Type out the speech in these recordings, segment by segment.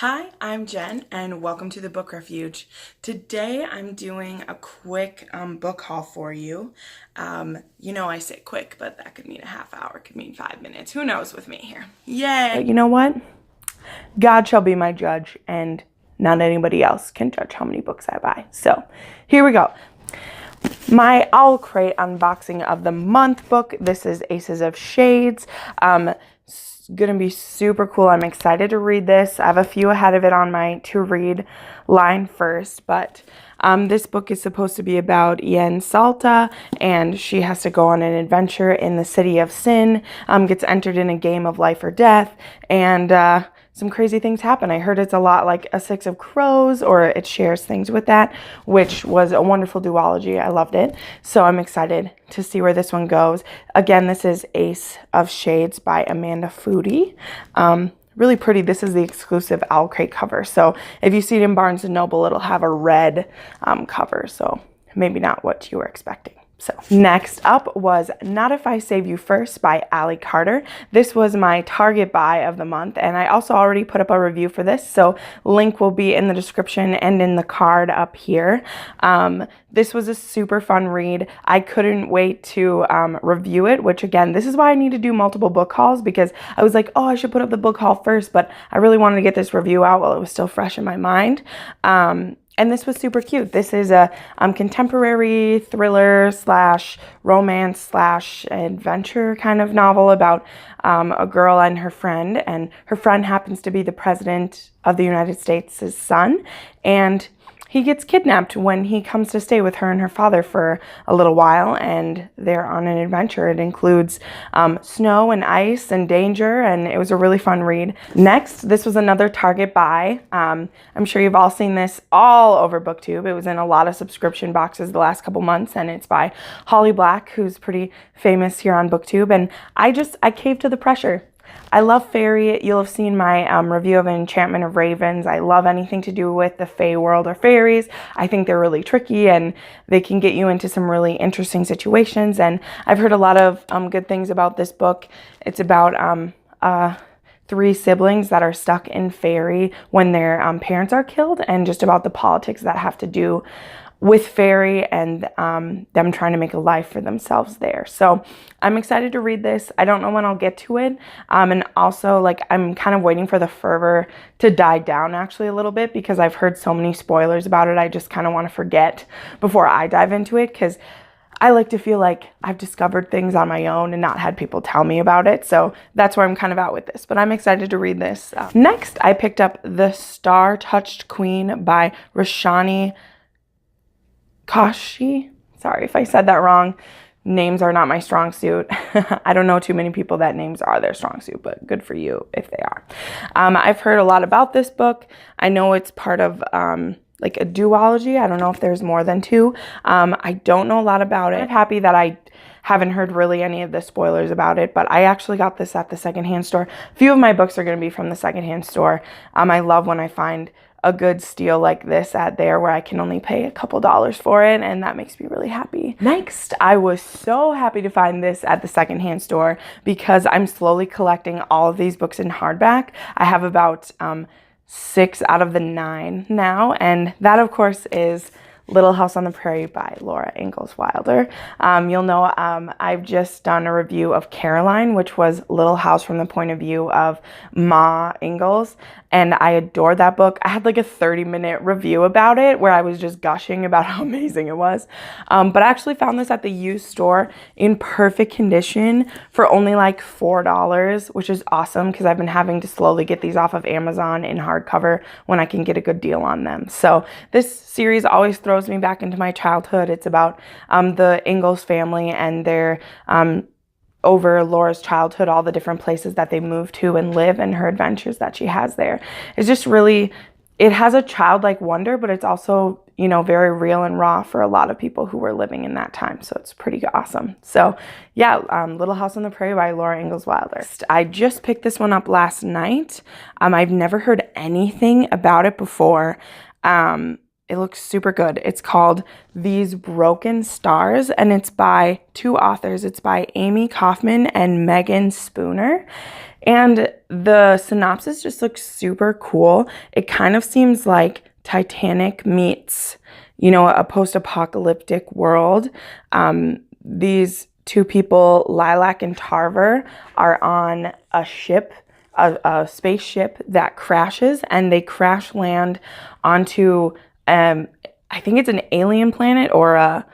Hi, I'm Jen, and welcome to the Book Refuge. Today I'm doing a quick book haul for you. I say quick, but that could mean a half hour, could mean 5 minutes. Who knows with me here? Yay! But you know what? God shall be my judge, and not anybody else can judge how many books I buy. So here we go. My Owl Crate unboxing of the month book. This is Aces of Shades. Gonna be super cool. I'm excited to read this. I have a few ahead of it on my to read line first, but this book is supposed to be about Yen Salta, and she has to go on an adventure in the city of Sin, gets entered in a game of life or death, and some crazy things happen. I heard it's a lot like A Six of Crows, or it shares things with that, which was a wonderful duology. I loved it. So I'm excited to see where this one goes. Again, this is Ace of Shades by Amanda Foody. Really pretty. This is the exclusive Owl Crate cover. So if you see it in Barnes & Noble, it'll have a red cover. So maybe not what you were expecting. So next up was Not If I Save You First by Allie Carter. This was my Target buy of the month, and I also already put up a review for this, so link will be in the description and in the card up here. This was a super fun read. I couldn't wait to review it, which again, this is why I need to do multiple book hauls, because I was like, oh, I should put up the book haul first, but I really wanted to get this review out while it was still fresh in my mind. And this was super cute. This is a contemporary thriller slash romance slash adventure kind of novel about a girl and her friend happens to be the president of the United States' son, and he gets kidnapped when he comes to stay with her and her father for a little while, and they're on an adventure. It includes snow and ice and danger, and it was a really fun read. Next, this was another Target buy. I'm sure you've all seen this all over BookTube. It was in a lot of subscription boxes the last couple months, and it's by Holly Black, who's pretty famous here on BookTube, and I caved to the pressure. I love fairy. You'll have seen my review of Enchantment of Ravens. I love anything to do with the fae world or fairies. I think they're really tricky, and they can get you into some really interesting situations. And I've heard a lot of good things about this book. It's about three siblings that are stuck in fairy when their parents are killed, and just about the politics that have to do with fairy and them trying to make a life for themselves there. So I'm excited to read this. I don't know when I'll get to it. And also, I'm kind of waiting for the fervor to die down actually a little bit, because I've heard so many spoilers about it. I just kind of want to forget before I dive into it, because I like to feel like I've discovered things on my own and not had people tell me about it. So that's where I'm kind of at with this, but I'm excited to read this. Next, I picked up The Star-Touched Queen by Roshani Kashi. Sorry if I said that wrong. Names are not my strong suit. I don't know too many people that names are their strong suit, but good for you if they are. I've heard a lot about this book. I know it's part of like a duology. I don't know if there's more than two. I don't know a lot about it. I'm happy that I haven't heard really any of the spoilers about it, but I actually got this at the secondhand store. A few of my books are going to be from the secondhand store. I love when I find a good steal like this at there where I can only pay a couple dollars for it, and that makes me really happy. Next, I was so happy to find this at the secondhand store, because I'm slowly collecting all of these books in hardback. I have about 6 out of the 9 now, and that of course is Little House on the Prairie by Laura Ingalls Wilder. You'll know I've just done a review of Caroline, which was Little House from the point of view of Ma Ingalls, and I adored that book. I had like a 30-minute review about it where I was just gushing about how amazing it was. But I actually found this at the used store in perfect condition for only like $4, which is awesome, because I've been having to slowly get these off of Amazon in hardcover when I can get a good deal on them. So this series always throws me back into my childhood. It's about the Ingalls family and their over Laura's childhood, all the different places that they move to and live, and her adventures that she has there. It's just really, it has a childlike wonder, but it's also, very real and raw for a lot of people who were living in that time. So it's pretty awesome. So yeah, Little House on the Prairie by Laura Ingalls Wilder. I just picked this one up last night. I've never heard anything about it before. It looks super good. It's called These Broken Stars, and it's by two authors. It's by Amy Kaufman and Megan Spooner. And the synopsis just looks super cool. It kind of seems like Titanic meets, a post-apocalyptic world. These two people, Lilac and Tarver, are on a ship, a spaceship that crashes, and they crash land onto, I think it's an alien planet or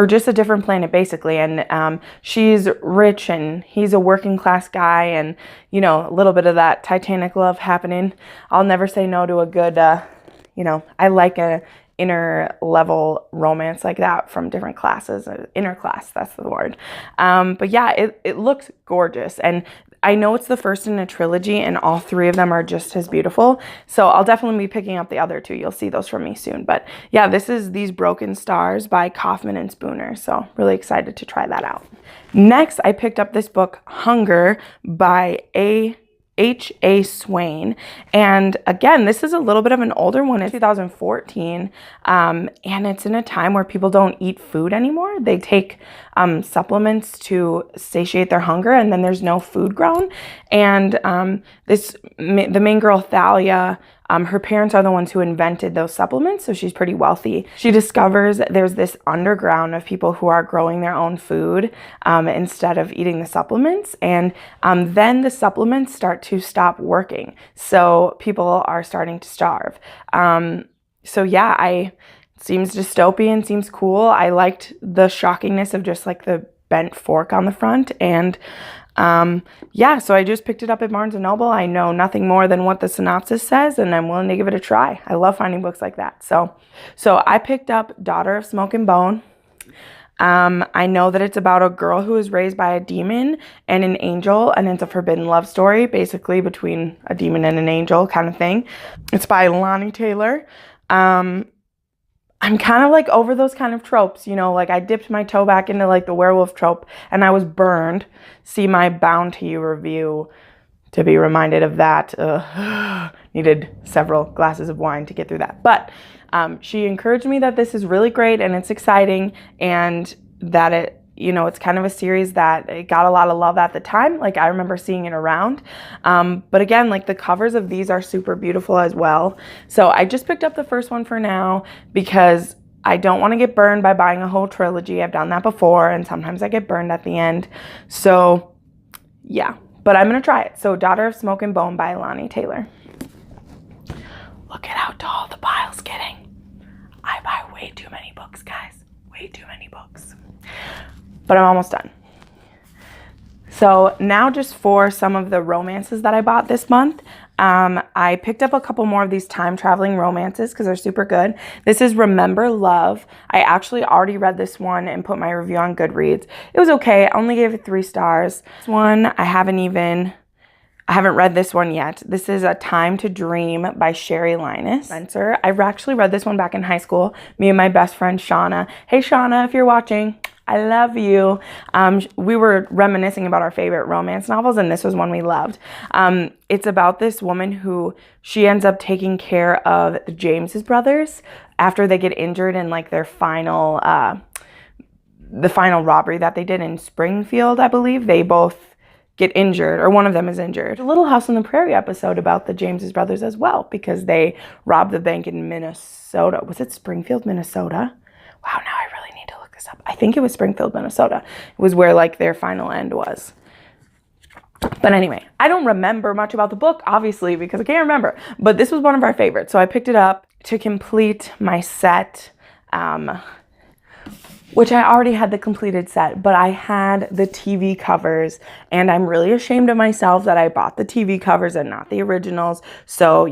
just a different planet, basically. And she's rich and he's a working class guy, and a little bit of that Titanic love happening. I'll never say no to a good, I like a inner level romance like that from different classes. Inner class, that's the word. But yeah, it looks gorgeous, and I know it's the first in a trilogy, and all three of them are just as beautiful. So I'll definitely be picking up the other two. You'll see those from me soon. But yeah, this is These Broken Stars by Kaufman and Spooner. So really excited to try that out. Next, I picked up this book, Hunger, by H.A. Swain. And again, this is a little bit of an older one. It's 2014. And it's in a time where people don't eat food anymore. They take supplements to satiate their hunger, and then there's no food grown. And the main girl, Thalia, her parents are the ones who invented those supplements, so she's pretty wealthy. She discovers there's this underground of people who are growing their own food instead of eating the supplements, and then the supplements start to stop working, so people are starting to starve. So yeah, seems dystopian, seems cool. I liked the shockingness of just like the bent fork on the front, and yeah, so I just picked it up at Barnes & Noble. I know nothing more than what the synopsis says, and I'm willing to give it a try. I love finding books like that. So I picked up Daughter of Smoke and Bone. I know that it's about a girl who is raised by a demon and an angel, and it's a forbidden love story, basically between a demon and an angel kind of thing. It's by Lonnie Taylor. I'm kind of like over those kind of tropes, like I dipped my toe back into like the werewolf trope and I was burned. See my Bound to You review to be reminded of that. Needed several glasses of wine to get through that. But she encouraged me that this is really great and it's exciting, and that it's kind of a series that it got a lot of love at the time. Like I remember seeing it around. But again, like the covers of these are super beautiful as well. So I just picked up the first one for now because I don't want to get burned by buying a whole trilogy. I've done that before, and sometimes I get burned at the end. So yeah, but I'm going to try it. So Daughter of Smoke and Bone by Lonnie Taylor. Look at how tall the pile's getting. I buy way too many books, guys. Way too many books. But I'm almost done. So now just for some of the romances that I bought this month, I picked up a couple more of these time traveling romances because they're super good. This is Remember Love. I actually already read this one and put my review on Goodreads. It was okay. I only gave it 3 stars. This one, I haven't read this one yet. This is A Time to Dream by Sherry Linus Spencer. I've actually read this one back in high school. Me and my best friend, Shauna. Hey, Shauna, if you're watching, I love you. We were reminiscing about our favorite romance novels, and this was one we loved. It's about this woman who she ends up taking care of the Jameses brothers after they get injured in like their final, the final robbery that they did in Springfield, I believe. They both get injured, or one of them is injured. A Little House on the Prairie episode about the Jameses brothers as well, because they robbed the bank in Minnesota. Was it Springfield, Minnesota? Wow, now I really need to look this up. I think it was Springfield, Minnesota. It was where like their final end was. But anyway, I don't remember much about the book, obviously, because I can't remember. But this was one of our favorites, so I picked it up to complete my set, which I already had the completed set, but I had the TV covers, and I'm really ashamed of myself that I bought the TV covers and not the originals. So,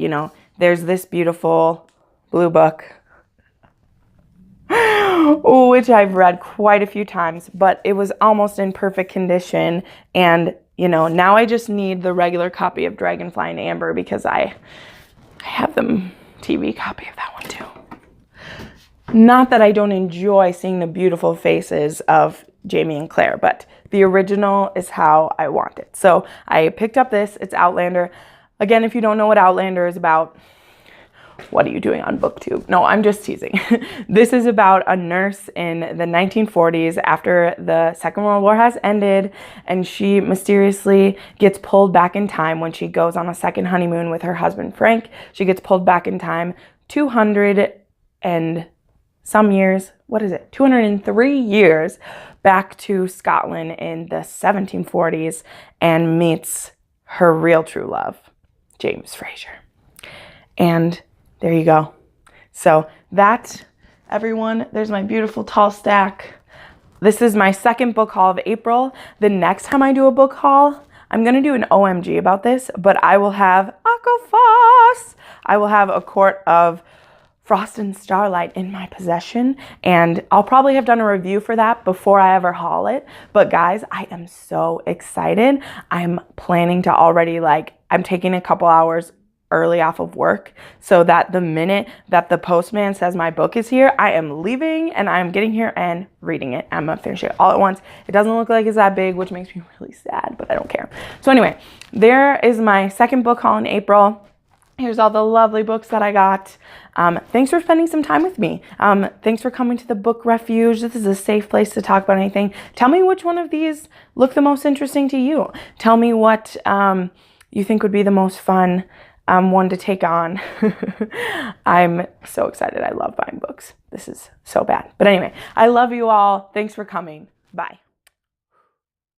there's this beautiful blue book, which I've read quite a few times, but it was almost in perfect condition. And, now I just need the regular copy of Dragonfly and Amber because I have the TV copy of that one too. Not that I don't enjoy seeing the beautiful faces of Jamie and Claire, but the original is how I want it. So I picked up this. It's Outlander. Again, if you don't know what Outlander is about, what are you doing on BookTube? No, I'm just teasing. This is about a nurse in the 1940s after the Second World War has ended, and she mysteriously gets pulled back in time when she goes on a second honeymoon with her husband, Frank. She gets pulled back in time 200 and some years, 203 years back to Scotland in the 1740s and meets her real true love, James Fraser. And there you go. So that, everyone, there's my beautiful tall stack. This is my second book haul of April. The next time I do a book haul, I'm going to do an OMG about this, but I will have Aquafoss. I will have a quart of Frost and Starlight in my possession, and I'll probably have done a review for that before I ever haul it. But guys, I am so excited. I'm planning to already, I'm taking a couple hours early off of work so that the minute that the postman says my book is here, I am leaving and I'm getting here and reading it. I'm gonna finish it all at once. It doesn't look like it's that big, which makes me really sad, but I don't care. So anyway, there is my second book haul in April. Here's all the lovely books that I got. Thanks for spending some time with me. Thanks for coming to the Book Refuge. This is a safe place to talk about anything. Tell me which one of these look the most interesting to you. Tell me what you think would be the most fun one to take on. I'm so excited. I love buying books. This is so bad. But anyway, I love you all. Thanks for coming. Bye.